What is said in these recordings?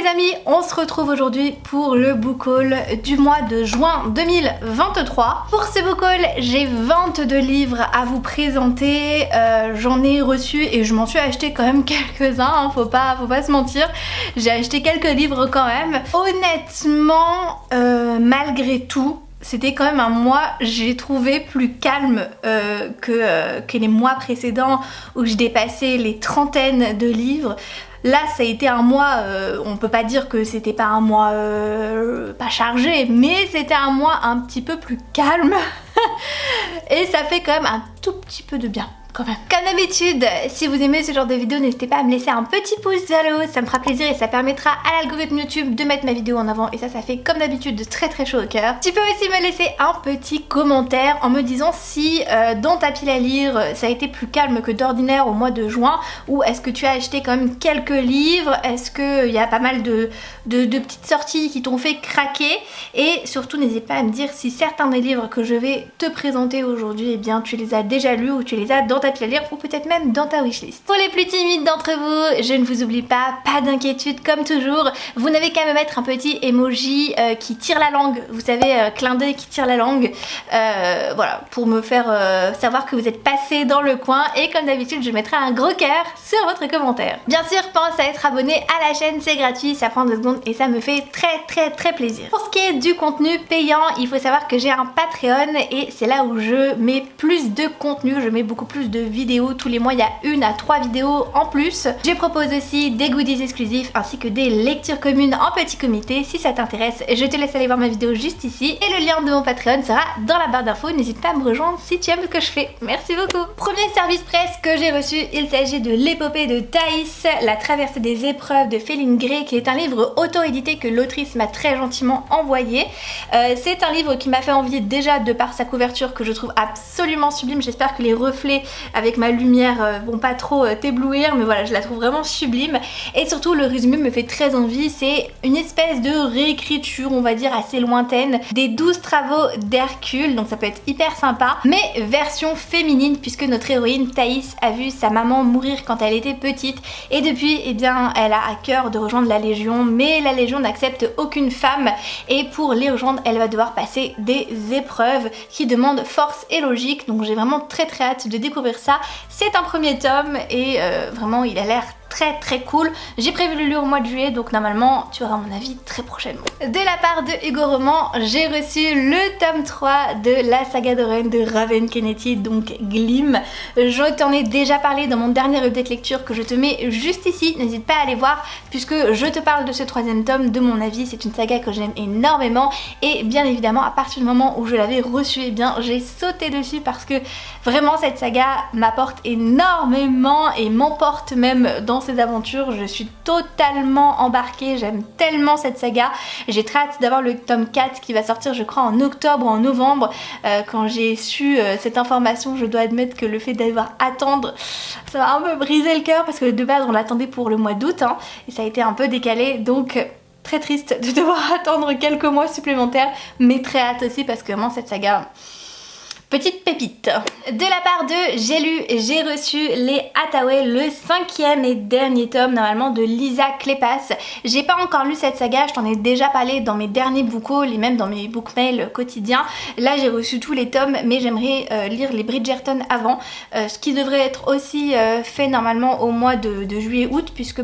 amis, on se retrouve aujourd'hui pour le book haul du mois de juin 2023. Pour ce book haul, j'ai 22 livres à vous présenter. J'en ai reçu et je m'en suis acheté quand même quelques-uns, hein, faut pas se mentir. J'ai acheté quelques livres quand même. Honnêtement, malgré tout, c'était quand même un mois, j'ai trouvé, plus calme que les mois précédents où je dépassais les trentaines de livres. Là, ça a été un mois, on peut pas dire que c'était pas un mois pas chargé, mais c'était un mois un petit peu plus calme. Et ça fait quand même un tout petit peu de bien. Comme d'habitude, si vous aimez ce genre de vidéo, n'hésitez pas à me laisser un petit pouce vers le haut, ça me fera plaisir et ça permettra à l'algorithme YouTube de mettre ma vidéo en avant et ça fait comme d'habitude très chaud au cœur. Tu peux aussi me laisser un petit commentaire en me disant si dans ta pile à lire ça a été plus calme que d'ordinaire au mois de juin, ou est-ce que tu as acheté quand même quelques livres, est-ce qu'il y a pas mal de petites sorties qui t'ont fait craquer, et surtout n'hésite pas à me dire si certains des livres que je vais te présenter aujourd'hui, eh bien tu les as déjà lus ou tu les as dans ta pile à lire ou peut-être même dans ta wishlist. Pour les plus timides d'entre vous, je ne vous oublie pas d'inquiétude comme toujours, vous n'avez qu'à me mettre un petit emoji qui tire la langue, vous savez, clin d'œil qui tire la langue, voilà, pour me faire savoir que vous êtes passé dans le coin, et comme d'habitude je mettrai un gros cœur sur votre commentaire. Bien sûr, pense à être abonné à la chaîne, c'est gratuit, ça prend 2 secondes et ça me fait très plaisir. Pour ce qui est du contenu payant, il faut savoir que j'ai un Patreon et c'est là où je mets plus de contenu, je mets beaucoup plus de vidéos, tous les mois il y a 1 à 3 vidéos en plus. Je propose aussi des goodies exclusifs ainsi que des lectures communes en petit comité. Si ça t'intéresse, je te laisse aller voir ma vidéo juste ici et le lien de mon Patreon sera dans la barre d'infos. N'hésite pas à me rejoindre si tu aimes ce que je fais. Merci beaucoup. Premier service presse que j'ai reçu, il s'agit de l'épopée de Thaïs, la traversée des épreuves de Féline Gray, qui est un livre auto-édité que l'autrice m'a très gentiment envoyé. C'est un livre qui m'a fait envie déjà de par sa couverture que je trouve absolument sublime. J'espère que les reflets avec ma lumière vont pas trop t'éblouir, mais voilà, je la trouve vraiment sublime. Et surtout le résumé me fait très envie, c'est une espèce de réécriture, on va dire assez lointaine, des 12 travaux d'Hercule, donc ça peut être hyper sympa, mais version féminine, puisque notre héroïne Thaïs a vu sa maman mourir quand elle était petite, et depuis, eh bien, elle a à cœur de rejoindre la Légion, mais la Légion n'accepte aucune femme, et pour les rejoindre, elle va devoir passer des épreuves qui demandent force et logique, donc j'ai vraiment très hâte de découvrir ça. C'est un premier tome et vraiment il a l'air très cool. J'ai prévu le lire au mois de juillet, donc normalement tu auras mon avis très prochainement. De la part de Hugo Roman, j'ai reçu le tome 3 de la saga d'Oren de Raven Kennedy, donc Glim. Je t'en ai déjà parlé dans mon dernier update lecture que je te mets juste ici, n'hésite pas à aller voir puisque je te parle de ce 3e tome, de mon avis. C'est une saga que j'aime énormément et bien évidemment à partir du moment où je l'avais reçu, eh bien j'ai sauté dessus parce que vraiment cette saga m'apporte énormément et m'emporte même dans ses aventures. Je suis totalement embarquée, j'aime tellement cette saga. J'ai très hâte d'avoir le tome 4 qui va sortir je crois en octobre ou en novembre. Quand j'ai su cette information, je dois admettre que le fait d'avoir attendre, ça m'a un peu brisé le cœur parce que de base on l'attendait pour le mois d'août hein, et ça a été un peu décalé, donc très triste de devoir attendre quelques mois supplémentaires, mais très hâte aussi parce que vraiment cette saga, petite pépite. De la part de J'ai lu, j'ai reçu les Hathaway, le 5e et dernier tome normalement de Lisa Kleypas. J'ai pas encore lu cette saga, je t'en ai déjà parlé dans mes derniers book hauls et même dans mes book mails quotidiens. Là j'ai reçu tous les tomes, mais j'aimerais lire les Bridgerton avant, ce qui devrait être aussi fait normalement au mois de juillet-août, puisque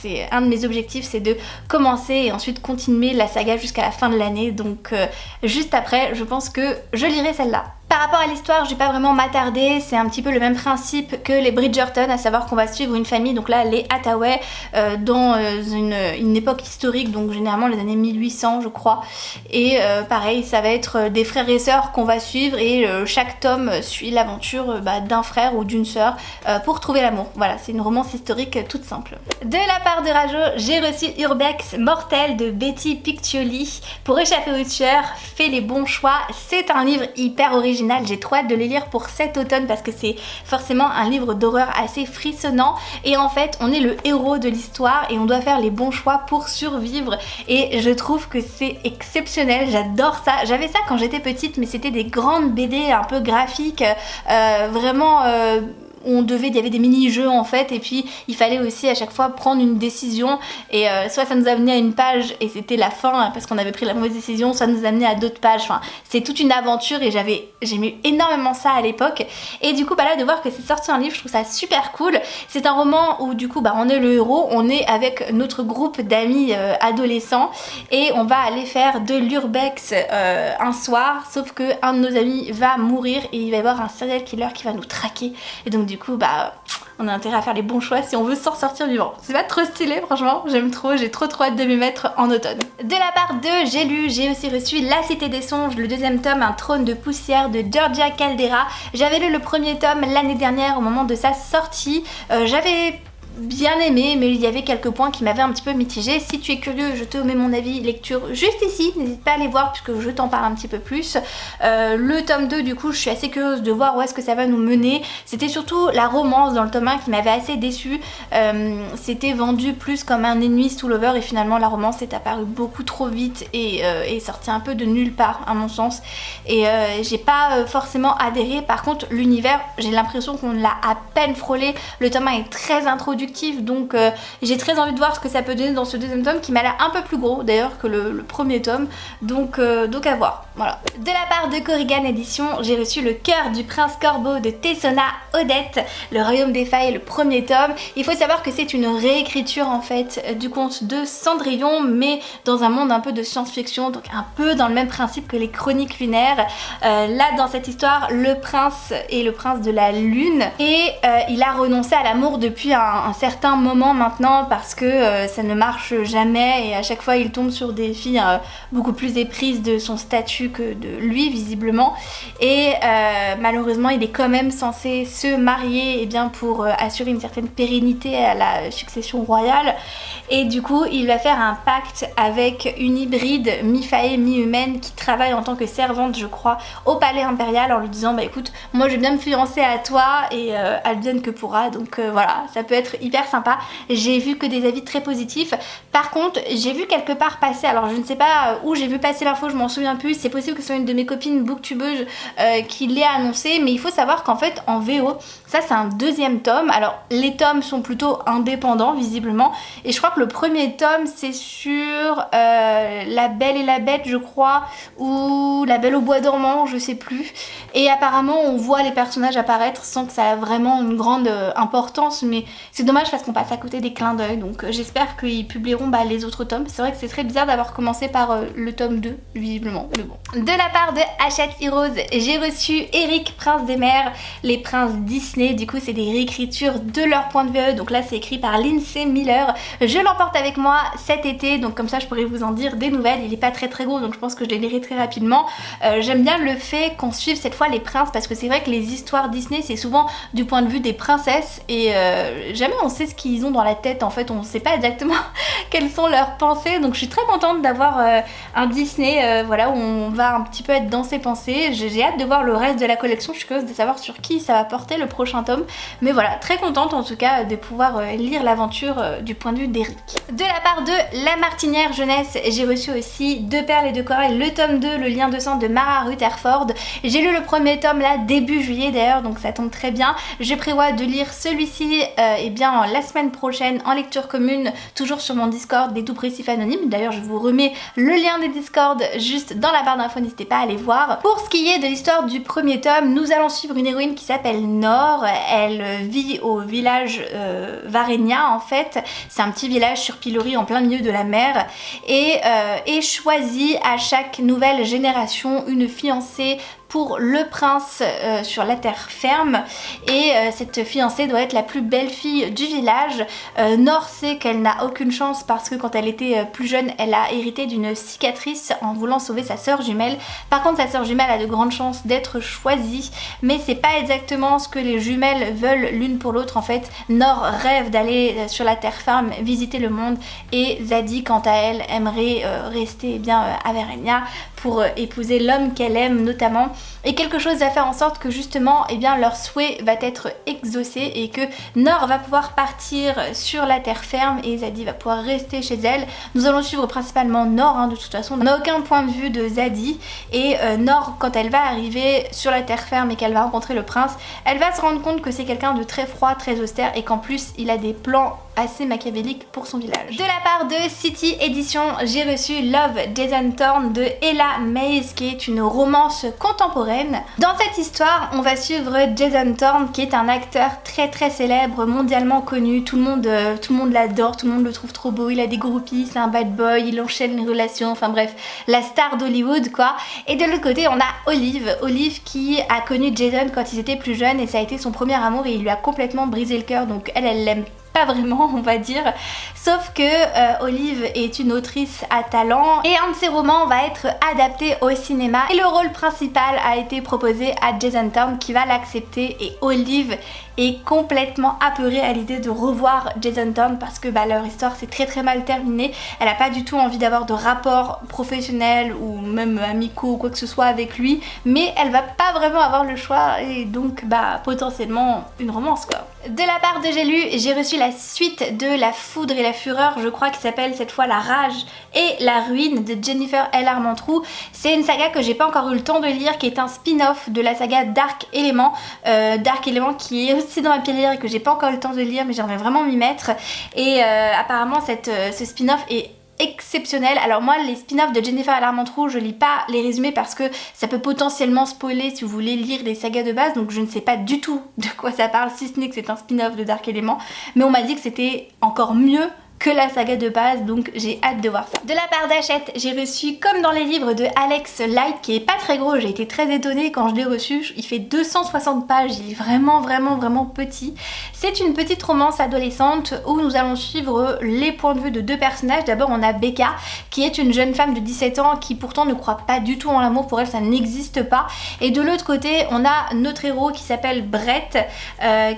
c'est un de mes objectifs, c'est de commencer et ensuite continuer la saga jusqu'à la fin de l'année, donc juste après je pense que je lirai celle-là. Par rapport à l'histoire, je vais pas vraiment m'attarder, c'est un petit peu le même principe que les Bridgerton, à savoir qu'on va suivre une famille, donc là les Hathaway, dans une époque historique, donc généralement les années 1800 je crois, et pareil ça va être des frères et sœurs qu'on va suivre, et chaque tome suit l'aventure d'un frère ou d'une sœur pour trouver l'amour. Voilà, c'est une romance historique toute simple. De la part de Rajo, j'ai reçu Urbex Mortel de Betty Piccioli. Pour échapper au tueur, fais les bons choix. C'est un livre hyper original, j'ai trop hâte de le lire pour cet automne parce que c'est forcément un livre d'horreur assez frissonnant, et en fait on est le héros de l'histoire et on doit faire les bons choix pour survivre, et je trouve que c'est exceptionnel, j'adore ça. J'avais ça quand j'étais petite, mais c'était des grandes BD un peu graphiques, vraiment il y avait des mini-jeux en fait, et puis il fallait aussi à chaque fois prendre une décision, et soit ça nous amenait à une page et c'était la fin parce qu'on avait pris la mauvaise décision, soit nous amenait à d'autres pages. Enfin, c'est toute une aventure et j'aimais énormément ça à l'époque. Et du coup là de voir que c'est sorti un livre, je trouve ça super cool. C'est un roman où du coup on est le héros, on est avec notre groupe d'amis adolescents et on va aller faire de l'urbex un soir, sauf que un de nos amis va mourir et il va y avoir un serial killer qui va nous traquer, et donc du coup on a intérêt à faire les bons choix si on veut s'en sortir vivant. C'est pas trop stylé, franchement, j'aime trop, j'ai trop hâte de m'y mettre en automne. De la part de j'ai aussi reçu La Cité des Songes, le deuxième tome, Un trône de poussière de Georgia Caldera. J'avais lu le premier tome l'année dernière au moment de sa sortie. J'avais bien aimé, mais il y avait quelques points qui m'avaient un petit peu mitigé. Si tu es curieux, je te mets mon avis lecture juste ici, n'hésite pas à aller voir puisque je t'en parle un petit peu plus. Le tome 2 du coup, je suis assez curieuse de voir où est-ce que ça va nous mener. C'était surtout la romance dans le tome 1 qui m'avait assez déçue. C'était vendu plus comme un ennemi sous lover et finalement la romance est apparue beaucoup trop vite et est sortie un peu de nulle part à mon sens, et j'ai pas forcément adhéré. Par contre l'univers, j'ai l'impression qu'on l'a à peine frôlé. Le tome 1 est très introductif, donc j'ai très envie de voir ce que ça peut donner dans ce deuxième tome qui m'a l'air un peu plus gros d'ailleurs que le premier tome, donc à voir. Voilà. De la part de Korrigan Édition, j'ai reçu Le cœur du prince corbeau de Tessona Odette, Le royaume des failles, le premier tome. Il faut savoir que c'est une réécriture en fait du conte de Cendrillon, mais dans un monde un peu de science-fiction, donc un peu dans le même principe que les chroniques lunaires. Là dans cette histoire, le prince est le prince de la lune et il a renoncé à l'amour depuis un certain moment maintenant parce que ça ne marche jamais et à chaque fois il tombe sur des filles beaucoup plus éprises de son statut que de lui visiblement, et malheureusement il est quand même censé se marier pour assurer une certaine pérennité à la succession royale, et du coup il va faire un pacte avec une hybride mi-faée mi-humaine qui travaille en tant que servante je crois au palais impérial, en lui disant écoute, moi je vais bien me fiancer à toi et advienne que pourra, donc voilà, ça peut être hyper sympa. J'ai vu que des avis très positifs. Par contre j'ai vu quelque part passer, alors je ne sais pas où j'ai vu passer l'info, je m'en souviens plus, c'est possible que ce soit une de mes copines booktubeuses qui l'ait annoncé, mais il faut savoir qu'en fait en VO ça c'est un deuxième tome. Alors les tomes sont plutôt indépendants visiblement, et je crois que le premier tome c'est sur La Belle et la Bête je crois, ou La Belle au bois dormant, je sais plus, et apparemment on voit les personnages apparaître sans que ça ait vraiment une grande importance, mais c'est dommage parce qu'on passe à côté des clins d'œil, donc j'espère qu'ils publieront les autres tomes. C'est vrai que c'est très bizarre d'avoir commencé par le tome 2 visiblement, mais bon. De la part de Hachette Heroes, j'ai reçu Eric, prince des mers, les princes Disney. Du coup c'est des réécritures de leur point de vue, donc là c'est écrit par Lindsay Miller. Je l'emporte avec moi cet été, donc comme ça je pourrais vous en dire des nouvelles. Il est pas très gros, donc je pense que je les lirai très rapidement. J'aime bien le fait qu'on suive cette fois les princes, parce que c'est vrai que les histoires Disney c'est souvent du point de vue des princesses, et jamais on sait ce qu'ils ont dans la tête en fait, on sait pas exactement quelles sont leurs pensées, donc je suis très contente d'avoir un Disney voilà, où on va un petit peu être dans ses pensées. J'ai hâte de voir le reste de la collection, je suis curieuse de savoir sur qui ça va porter le prochain tome, mais voilà, très contente en tout cas de pouvoir lire l'aventure du point de vue d'Eric. De la part de La Martinière Jeunesse, j'ai reçu aussi Deux perles et deux corail, le tome 2, Le lien de sang de Mara Rutherford. J'ai lu le premier tome là début juillet d'ailleurs, donc ça tombe très bien. Je prévois de lire celui-ci la semaine prochaine en lecture commune, toujours sur mon Discord des Tout Précifs Anonymes. D'ailleurs je vous remets le lien des Discord juste dans la barre d'infos, n'hésitez pas à aller voir. Pour ce qui est de l'histoire du premier tome, nous allons suivre une héroïne qui s'appelle Nor. Elle vit au village Varenia en fait, c'est un petit village sur piloris en plein milieu de la mer, et choisit à chaque nouvelle génération une fiancée pour le prince sur la terre ferme, et cette fiancée doit être la plus belle fille du village. Nor sait qu'elle n'a aucune chance parce que quand elle était plus jeune elle a hérité d'une cicatrice en voulant sauver sa sœur jumelle. Par contre sa sœur jumelle a de grandes chances d'être choisie, mais c'est pas exactement ce que les jumelles veulent l'une pour l'autre en fait. Nor rêve d'aller sur la terre ferme visiter le monde, et Zadie quant à elle aimerait rester à Varenia pour épouser l'homme qu'elle aime notamment, et quelque chose va faire en sorte que justement eh bien, leur souhait va être exaucé et que Nor va pouvoir partir sur la terre ferme et Zadie va pouvoir rester chez elle. Nous allons suivre principalement Nor, hein, de toute façon on n'a aucun point de vue de Zadie, et Nor, quand elle va arriver sur la terre ferme et qu'elle va rencontrer le prince, elle va se rendre compte que c'est quelqu'un de très froid, très austère, et qu'en plus il a des plans assez machiavélique pour son village. De la part de City Edition, j'ai reçu Love, Jason Thorne de Ella Mays, qui est une romance contemporaine. Dans cette histoire, on va suivre Jason Thorne, qui est un acteur très très célèbre, mondialement connu, tout le monde l'adore, tout le monde le trouve trop beau, il a des groupies, c'est un bad boy, il enchaîne les relations, enfin bref, la star d'Hollywood quoi. Et de l'autre côté, on a Olive qui a connu Jason quand ils étaient plus jeunes et ça a été son premier amour et il lui a complètement brisé le cœur, donc elle l'aime pas vraiment on va dire, sauf que Olive est une autrice à talent et un de ses romans va être adapté au cinéma et le rôle principal a été proposé à Jason Thorne qui va l'accepter, et Olive est complètement apeurée à l'idée de revoir Jason Thorne parce que leur histoire s'est très très mal terminée. Elle a pas du tout envie d'avoir de rapports professionnels ou même amicaux ou quoi que ce soit avec lui, mais elle va pas vraiment avoir le choix et donc potentiellement une romance quoi. De la part de J'ai lu, j'ai reçu la suite de La Foudre et la Fureur, je crois, qui s'appelle cette fois La Rage et la Ruine de Jennifer L. Armentrout. C'est une saga que j'ai pas encore eu le temps de lire, qui est un spin-off de la saga Dark Element. Dark Element qui est aussi dans ma pile et que j'ai pas encore eu le temps de lire, mais j'aimerais vraiment m'y mettre. Et apparemment ce spin-off est exceptionnel. Alors moi les spin-offs de Jennifer L. Armentrout je lis pas les résumés parce que ça peut potentiellement spoiler si vous voulez lire les sagas de base, donc je ne sais pas du tout de quoi ça parle si ce n'est que c'est un spin-off de Dark Element, mais on m'a dit que c'était encore mieux que la saga de base, donc j'ai hâte de voir ça. De la part d'Hachette, j'ai reçu, comme dans les livres de Alex Light, qui est pas très gros, j'ai été très étonnée quand je l'ai reçu, il fait 260 pages, il est vraiment petit. C'est une petite romance adolescente où nous allons suivre les points de vue de deux personnages. D'abord on a Becca, qui est une jeune femme de 17 ans qui pourtant ne croit pas du tout en l'amour, pour elle ça n'existe pas. Et de l'autre côté on a notre héros qui s'appelle Brett,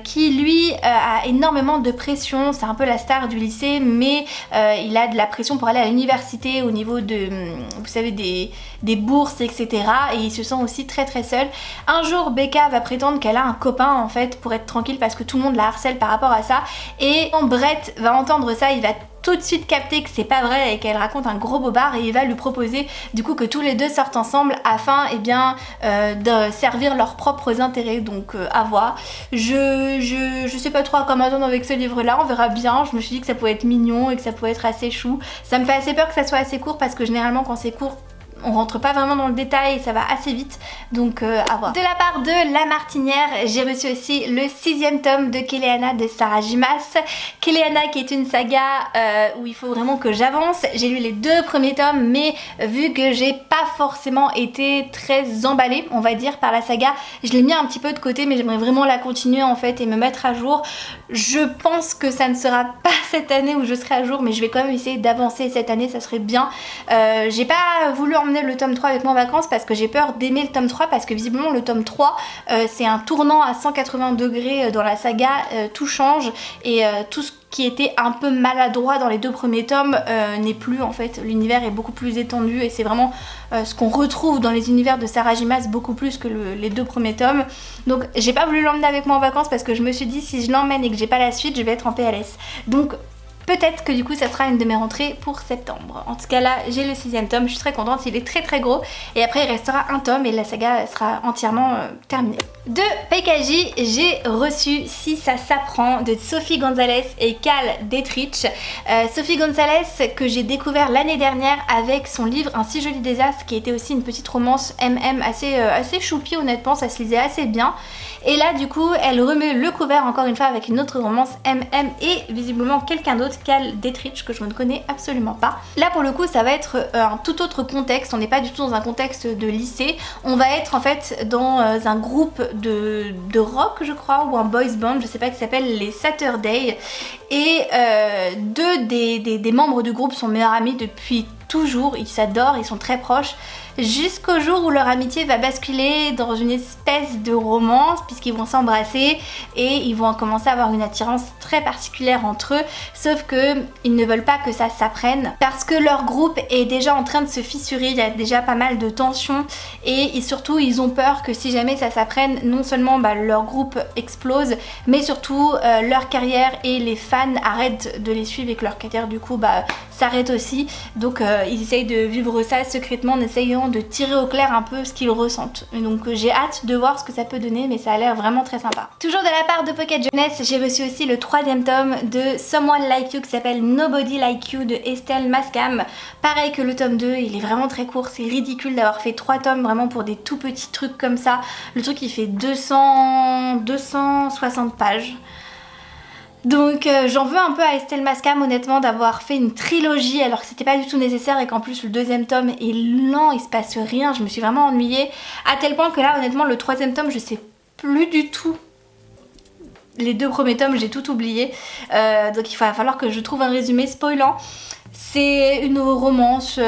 qui lui a énormément de pression, c'est un peu la star du lycée, mais il a de la pression pour aller à l'université au niveau de, vous savez, des bourses, etc. Et il se sent aussi très très seul. Un jour, Becca va prétendre qu'elle a un copain en fait pour être tranquille parce que tout le monde la harcèle par rapport à ça. Et quand Brett va entendre ça, il va tout de suite capter que c'est pas vrai et qu'elle raconte un gros bobard, et il va lui proposer du coup que tous les deux sortent ensemble afin de servir leurs propres intérêts, donc à voir. Je sais pas trop à quoi m'attendre avec ce livre là, on verra bien. Je me suis dit que ça pouvait être mignon et que ça pouvait être assez chou. Ça me fait assez peur que ça soit assez court parce que généralement quand c'est court on rentre pas vraiment dans le détail et ça va assez vite, donc à voir. De la part de La Martinière, j'ai reçu aussi le 6e tome de Keleana de Sarah J. Maas. Keleana qui est une saga où il faut vraiment que j'avance. J'ai lu les 2 premiers tomes, mais vu que j'ai pas forcément été très emballée, on va dire, par la saga, je l'ai mis un petit peu de côté, mais j'aimerais vraiment la continuer en fait et me mettre à jour. Je pense que ça ne sera pas cette année où je serai à jour, mais je vais quand même essayer d'avancer cette année, ça serait bien. J'ai pas voulu emmener le tome 3 avec moi en vacances parce que j'ai peur d'aimer le tome 3, parce que visiblement le tome 3 c'est un tournant à 180 degrés dans la saga, tout change et tout ce qui était un peu maladroit dans les 2 premiers tomes n'est plus en fait. L'univers est beaucoup plus étendu et c'est vraiment ce qu'on retrouve dans les univers de Sarah J. Maas, beaucoup plus que les 2 premiers tomes. Donc j'ai pas voulu l'emmener avec moi en vacances parce que je me suis dit si je l'emmène et que j'ai pas la suite je vais être en PLS. Donc peut-être que du coup ça sera une de mes rentrées pour septembre. En tout cas là j'ai le 6e tome, je suis très contente, il est très très gros et après il restera un tome et la saga sera entièrement terminée. De PKJ, j'ai reçu Si ça s'apprend de Sophie Gonzalez et Cal Dietrich. Sophie Gonzalez que j'ai découvert l'année dernière avec son livre Un si joli désastre, qui était aussi une petite romance MM assez choupi, honnêtement, ça se lisait assez bien. Et là du coup elle remet le couvert encore une fois avec une autre romance MM et visiblement quelqu'un d'autre, Cal Dietrich, que je ne connais absolument pas. Là pour le coup ça va être un tout autre contexte, on n'est pas du tout dans un contexte de lycée, on va être en fait dans un groupe de rock je crois, ou un boys band, je sais pas, qui s'appelle les Saturday, et 2 des membres du groupe sont meilleurs amis depuis toujours, ils s'adorent, ils sont très proches, jusqu'au jour où leur amitié va basculer dans une espèce de romance puisqu'ils vont s'embrasser et ils vont commencer à avoir une attirance très particulière entre eux, sauf que ils ne veulent pas que ça s'apprenne parce que leur groupe est déjà en train de se fissurer, il y a déjà pas mal de tensions et surtout ils ont peur que si jamais ça s'apprenne, non seulement leur groupe explose, mais surtout leur carrière et les fans arrêtent de les suivre et que leur carrière du coup s'arrête aussi. Donc ils essayent de vivre ça secrètement en essayant de tirer au clair un peu ce qu'ils ressentent. Et donc j'ai hâte de voir ce que ça peut donner, mais ça a l'air vraiment très sympa. Toujours de la part de Pocket Jeunesse, j'ai reçu aussi le 3e tome de Someone Like You qui s'appelle Nobody Like You de Estelle Mascam. Pareil que le tome 2, il est vraiment très court, c'est ridicule d'avoir fait 3 tomes vraiment pour des tout petits trucs comme ça. Le truc il fait 260 pages. Donc j'en veux un peu à Estelle Mascam honnêtement d'avoir fait une trilogie alors que c'était pas du tout nécessaire et qu'en plus le 2e tome est lent, il se passe rien, je me suis vraiment ennuyée à tel point que là honnêtement le 3e tome je sais plus du tout. Les 2 premiers tomes j'ai tout oublié, donc il va falloir que je trouve un résumé spoilant. C'est une romance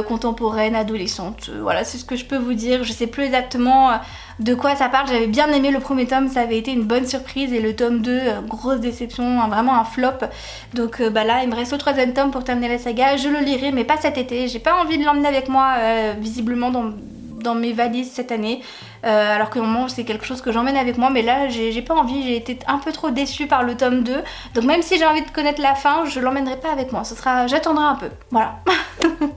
contemporaine, adolescente, voilà c'est ce que je peux vous dire, je sais plus exactement de quoi ça parle. J'avais bien aimé le premier tome, ça avait été une bonne surprise et le tome 2, grosse déception, vraiment un flop. Donc là il me reste le 3e tome pour terminer la saga, je le lirai mais pas cet été, j'ai pas envie de l'emmener avec moi visiblement dans mes valises cette année. Alors que normalement c'est quelque chose que j'emmène avec moi, mais là j'ai pas envie, j'ai été un peu trop déçue par le tome 2, donc même si j'ai envie de connaître la fin, je l'emmènerai pas avec moi, j'attendrai un peu, voilà.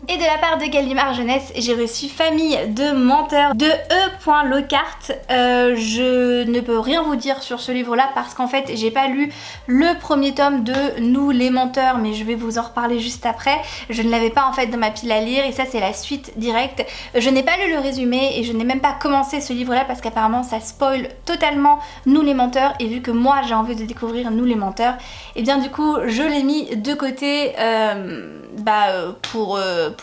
Et de la part de Gallimard Jeunesse, j'ai reçu Famille de menteurs de E.Lockhart. Je ne peux rien vous dire sur ce livre là parce qu'en fait j'ai pas lu le premier tome de Nous les menteurs, mais je vais vous en reparler juste après. Je ne l'avais pas en fait dans ma pile à lire et ça c'est la suite directe. Je n'ai pas lu le résumé et je n'ai même pas commencé ce livre là parce qu'apparemment ça spoil totalement Nous les menteurs, et vu que moi j'ai envie de découvrir Nous les menteurs, et bien du coup je l'ai mis de côté pour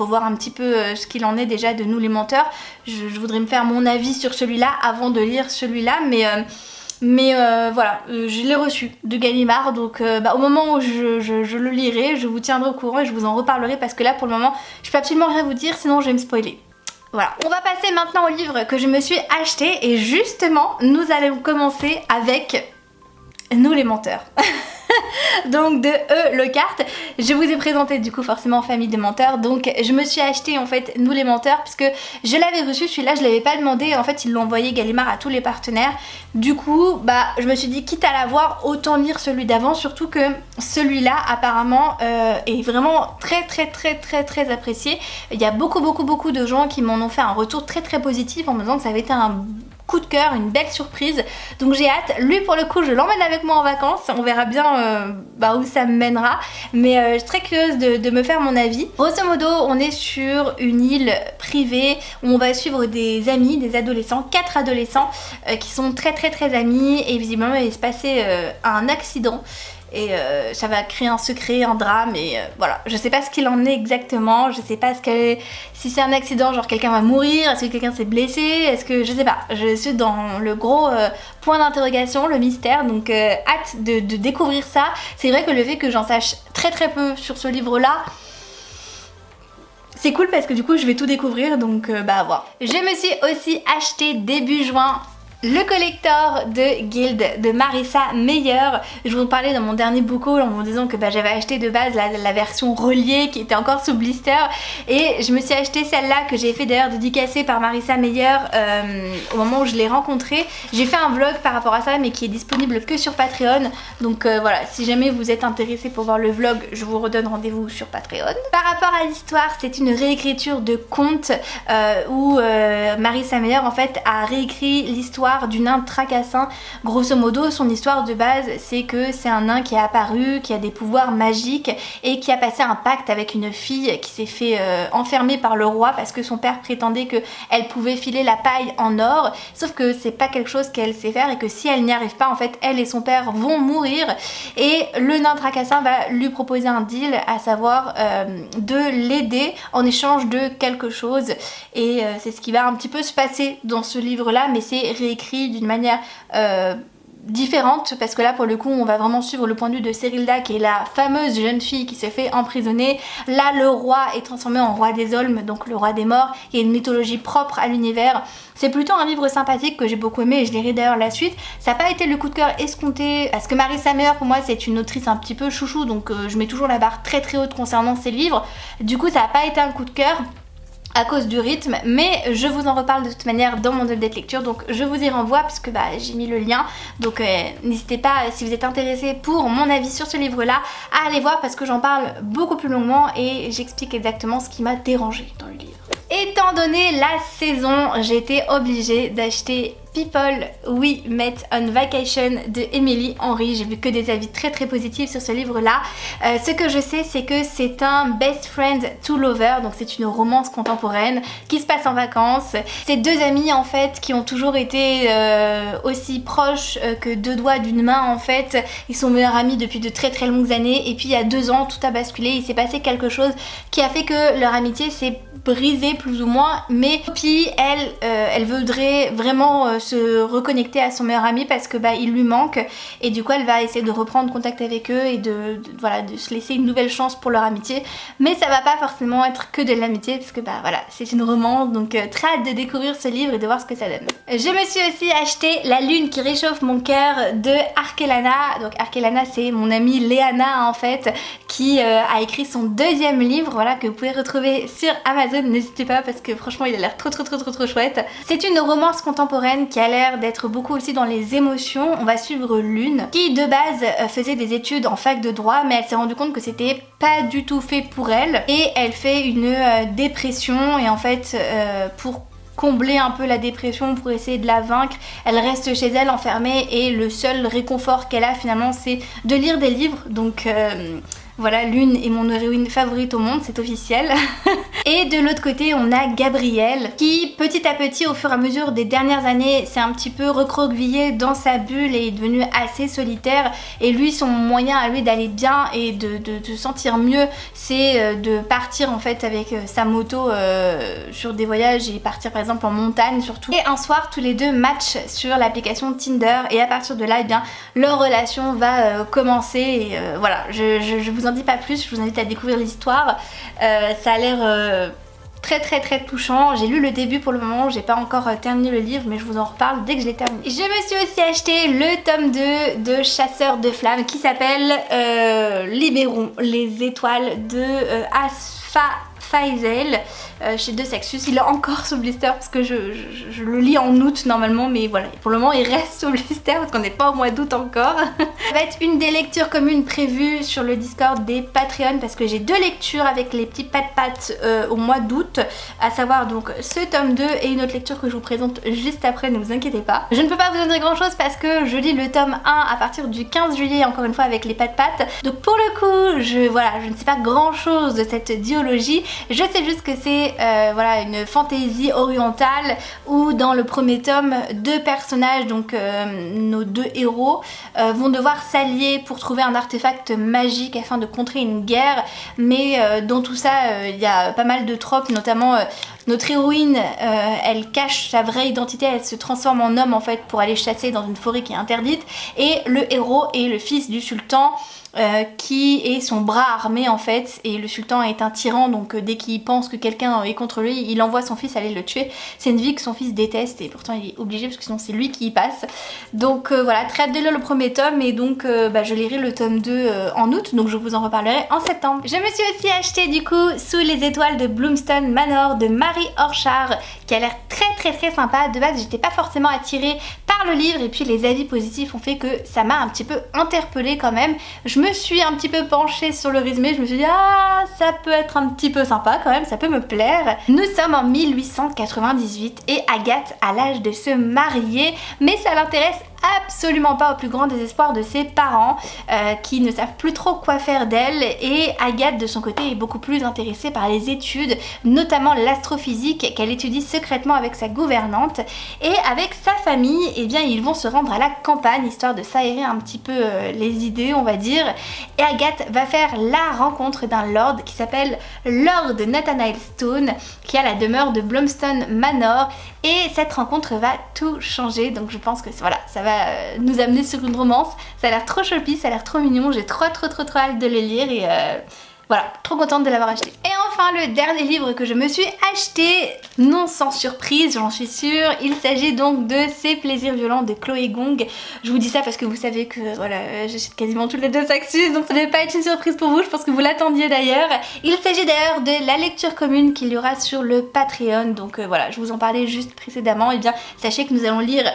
voir un petit peu ce qu'il en est déjà de Nous les menteurs. Je voudrais me faire mon avis sur celui-là avant de lire celui-là, mais voilà, je l'ai reçu de Gallimard, donc au moment où je le lirai, je vous tiendrai au courant et je vous en reparlerai parce que là pour le moment je peux absolument rien vous dire sinon je vais me spoiler. Voilà, on va passer maintenant au livre que je me suis acheté et justement nous allons commencer avec Nous les menteurs. Donc de E.Lockhart, je vous ai présenté du coup forcément Famille de menteurs, donc je me suis acheté en fait Nous les menteurs puisque je l'avais reçu, celui-là je l'avais pas demandé, en fait ils l'ont envoyé Gallimard à tous les partenaires. Du coup je me suis dit quitte à l'avoir autant lire celui d'avant, surtout que celui-là apparemment est vraiment très apprécié. Il y a beaucoup de gens qui m'en ont fait un retour très positif en me disant que ça avait été un coup de cœur, une belle surprise, donc j'ai hâte. Lui pour le coup je l'emmène avec moi en vacances, on verra bien où ça me mènera, mais je suis très curieuse de me faire mon avis. Grosso modo on est sur une île privée où on va suivre des amis, des adolescents, 4 adolescents qui sont très si et visiblement il va se passer un accident et ça va créer un secret, un drame et voilà. Je sais pas ce qu'il en est exactement, je sais pas si c'est un accident, genre quelqu'un va mourir, est-ce que quelqu'un s'est blessé, est-ce que je sais pas. Je suis dans le gros point d'interrogation, le mystère, donc hâte de découvrir ça. C'est vrai que le fait que j'en sache très peu sur ce livre là, c'est cool parce que du coup je vais tout découvrir, donc à voir. Je me suis aussi acheté début juin le collector de Guild de Marissa Meyer. Je vous en parlais dans mon dernier book haul en vous disant que j'avais acheté de base la version reliée qui était encore sous blister, et je me suis acheté celle-là que j'ai fait d'ailleurs dédicacée par Marissa Meyer au moment où je l'ai rencontrée. J'ai fait un vlog par rapport à ça mais qui est disponible que sur Patreon, donc voilà, si jamais vous êtes intéressé pour voir le vlog, je vous redonne rendez-vous sur Patreon. Par rapport à l'histoire, c'est une réécriture de conte où Marissa Meyer en fait a réécrit l'histoire du nain Tracassin. Grosso modo son histoire de base c'est que c'est un nain qui est apparu, qui a des pouvoirs magiques et qui a passé un pacte avec une fille qui s'est fait enfermer par le roi parce que son père prétendait qu'elle pouvait filer la paille en or, sauf que c'est pas quelque chose qu'elle sait faire et que si elle n'y arrive pas en fait elle et son père vont mourir, et le nain Tracassin va lui proposer un deal, à savoir de l'aider en échange de quelque chose, et c'est ce qui va un petit peu se passer dans ce livre là, mais c'est réécrit d'une manière différente, parce que là pour le coup on va vraiment suivre le point de vue de Serilda, qui est la fameuse jeune fille qui s'est fait emprisonner. Là le roi est transformé en roi des Olmes, donc le roi des morts. Il y a une mythologie propre à l'univers. C'est plutôt un livre sympathique que j'ai beaucoup aimé et je lirai d'ailleurs la suite. Ça n'a pas été le coup de cœur escompté parce que Marissa Meyer pour moi c'est une autrice un petit peu chouchou, donc je mets toujours la barre très très haute concernant ses livres. Du coup ça n'a pas été un coup de cœur à cause du rythme, mais je vous en reparle de toute manière dans mon update lecture, donc je vous y renvoie puisque j'ai mis le lien, donc n'hésitez pas, si vous êtes intéressé pour mon avis sur ce livre là, à aller voir parce que j'en parle beaucoup plus longuement et j'explique exactement ce qui m'a dérangé dans le livre. Étant donné la saison, j'ai été obligée d'acheter People We Met on Vacation de Emily Henry. J'ai vu que des avis très très positifs sur ce livre là. Ce que je sais c'est que c'est un best friend to lover, donc c'est une romance contemporaine qui se passe en vacances. C'est deux amis en fait qui ont toujours été aussi proches que deux doigts d'une main en fait. Ils sont meilleurs amis depuis de très très longues années et puis il y a 2 ans tout a basculé, il s'est passé quelque chose qui a fait que leur amitié s'est brisée plus ou moins, mais Poppy elle voudrait vraiment se reconnecter à son meilleur ami parce que il lui manque et du coup elle va essayer de reprendre contact avec eux et de se laisser une nouvelle chance pour leur amitié, mais ça va pas forcément être que de l'amitié parce que voilà c'est une romance, donc très hâte de découvrir ce livre et de voir ce que ça donne. Je me suis aussi acheté La lune qui réchauffe mon cœur de Arkelana. Donc Arkelana c'est mon amie Léana en fait qui a écrit son 2e livre, voilà, que vous pouvez retrouver sur Amazon, n'hésitez pas parce que franchement il a l'air trop chouette. C'est une romance contemporaine qui a l'air d'être beaucoup aussi dans les émotions. On va suivre Lune qui de base faisait des études en fac de droit, mais elle s'est rendue compte que c'était pas du tout fait pour elle et elle fait une dépression et en fait pour combler un peu la dépression, pour essayer de la vaincre, elle reste chez elle enfermée et le seul réconfort qu'elle a finalement c'est de lire des livres, donc voilà, Lune est mon héroïne favorite au monde, c'est officiel. Et de l'autre côté on a Gabriel qui petit à petit au fur et à mesure des dernières années s'est un petit peu recroquevillé dans sa bulle et est devenu assez solitaire, et lui son moyen à lui d'aller bien et de se sentir mieux c'est de partir en fait avec sa moto sur des voyages et partir par exemple en montagne surtout. Et un soir tous les deux matchent sur l'application Tinder et à partir de là leur relation va commencer et voilà, je vous en dis pas plus, je vous invite à découvrir l'histoire. Ça a l'air très touchant. J'ai lu le début pour le moment, j'ai pas encore terminé le livre mais je vous en reparle dès que je l'ai terminé. Je me suis aussi acheté le tome 2 de Chasseurs de flammes qui s'appelle Libérons les étoiles de Asfa Faisal chez De Sexus. Il est encore sous blister parce que je le lis en août normalement, mais voilà, pour le moment il reste sous blister parce qu'on n'est pas au mois d'août encore. Ça va être une des lectures communes prévues sur le Discord des Patreons parce que j'ai 2 lectures avec les petits pat au mois d'août, à savoir donc ce tome 2 et une autre lecture que je vous présente juste après, ne vous inquiétez pas. Je ne peux pas vous en dire grand chose parce que je lis le tome 1 à partir du 15 juillet encore une fois avec les pat, donc pour le coup je ne sais pas grand chose de cette dialogie. Je sais juste que c'est voilà, une fantaisie orientale où dans le premier tome 2 personnages, donc nos 2 héros vont devoir s'allier pour trouver un artefact magique afin de contrer une guerre, mais dans tout ça il y a pas mal de tropes, notamment notre héroïne elle cache sa vraie identité, elle se transforme en homme en fait pour aller chasser dans une forêt qui est interdite, et le héros est le fils du sultan qui est son bras armé en fait, et le sultan est un tyran, donc dès qu'il pense que quelqu'un est contre lui il envoie son fils aller le tuer. C'est une vie que son fils déteste et pourtant il est obligé parce que sinon c'est lui qui y passe. Donc voilà, très hâte de lire le premier tome et donc je lirai le tome 2 en août, donc je vous en reparlerai en septembre. Je me suis aussi acheté du coup Sous les étoiles de Bloomstone Manor de Marie Orchard qui a l'air très sympa. De base j'étais pas forcément attirée par le livre et puis les avis positifs ont fait que ça m'a un petit peu interpellée quand même. Je me suis un petit peu penchée sur le résumé, je me suis dit ah ça peut être un petit peu sympa quand même, ça peut me plaire. Nous sommes en 1898 et Agathe a l'âge de se marier, mais ça l'intéresse absolument pas au plus grand désespoir de ses parents qui ne savent plus trop quoi faire d'elle, et Agathe de son côté est beaucoup plus intéressée par les études, notamment l'astrophysique qu'elle étudie secrètement avec sa gouvernante, et avec sa famille eh bien ils vont se rendre à la campagne histoire de s'aérer un petit peu les idées on va dire, et Agathe va faire la rencontre d'un lord qui s'appelle Lord Nathaniel Stone qui a la demeure de Bloomstone Manor, et cette rencontre va tout changer, donc je pense que voilà, ça va va nous amener sur une romance. Ça a l'air trop choupi, ça a l'air trop mignon, j'ai trop hâte de le lire et voilà, trop contente de l'avoir acheté. Et enfin le dernier livre que je me suis acheté, non sans surprise j'en suis sûre, il s'agit donc de Ces plaisirs violents de Chloé Gong. Je vous dis ça parce que vous savez que voilà, j'achète quasiment toutes les deux Saxus, donc ça ne devait pas être une surprise pour vous, je pense que vous l'attendiez d'ailleurs. Il s'agit d'ailleurs de la lecture commune qu'il y aura sur le Patreon, donc voilà, je vous en parlais juste précédemment. Et bien sachez que nous allons lire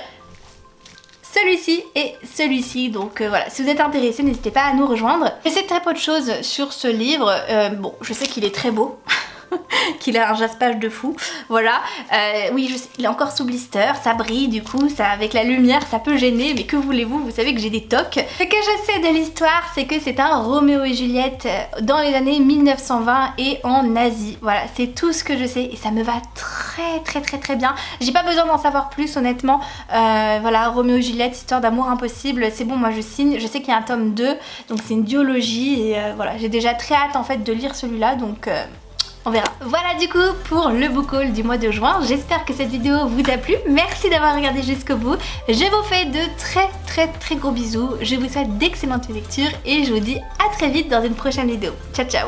celui-ci et celui-ci, donc voilà, si vous êtes intéressés n'hésitez pas à nous rejoindre. Je sais très peu de choses sur ce livre, bon je sais qu'il est très beau, qu'il a un jaspage de fou, voilà, oui je sais, il est encore sous blister, ça brille du coup, ça avec la lumière ça peut gêner, mais que voulez-vous, vous savez que j'ai des tocs. Ce que je sais de l'histoire c'est que c'est un Roméo et Juliette dans les années 1920 et en Asie, voilà c'est tout ce que je sais et ça me va très bien. J'ai pas besoin d'en savoir plus honnêtement, voilà Roméo et Juliette, histoire d'amour impossible, c'est bon moi je signe, je sais qu'il y a un tome 2 donc c'est une duologie et voilà j'ai déjà très hâte en fait de lire celui-là donc on verra. Voilà du coup pour le book haul du mois de juin. J'espère que cette vidéo vous a plu. Merci d'avoir regardé jusqu'au bout. Je vous fais de très gros bisous. Je vous souhaite d'excellentes lectures et je vous dis à très vite dans une prochaine vidéo. Ciao ciao.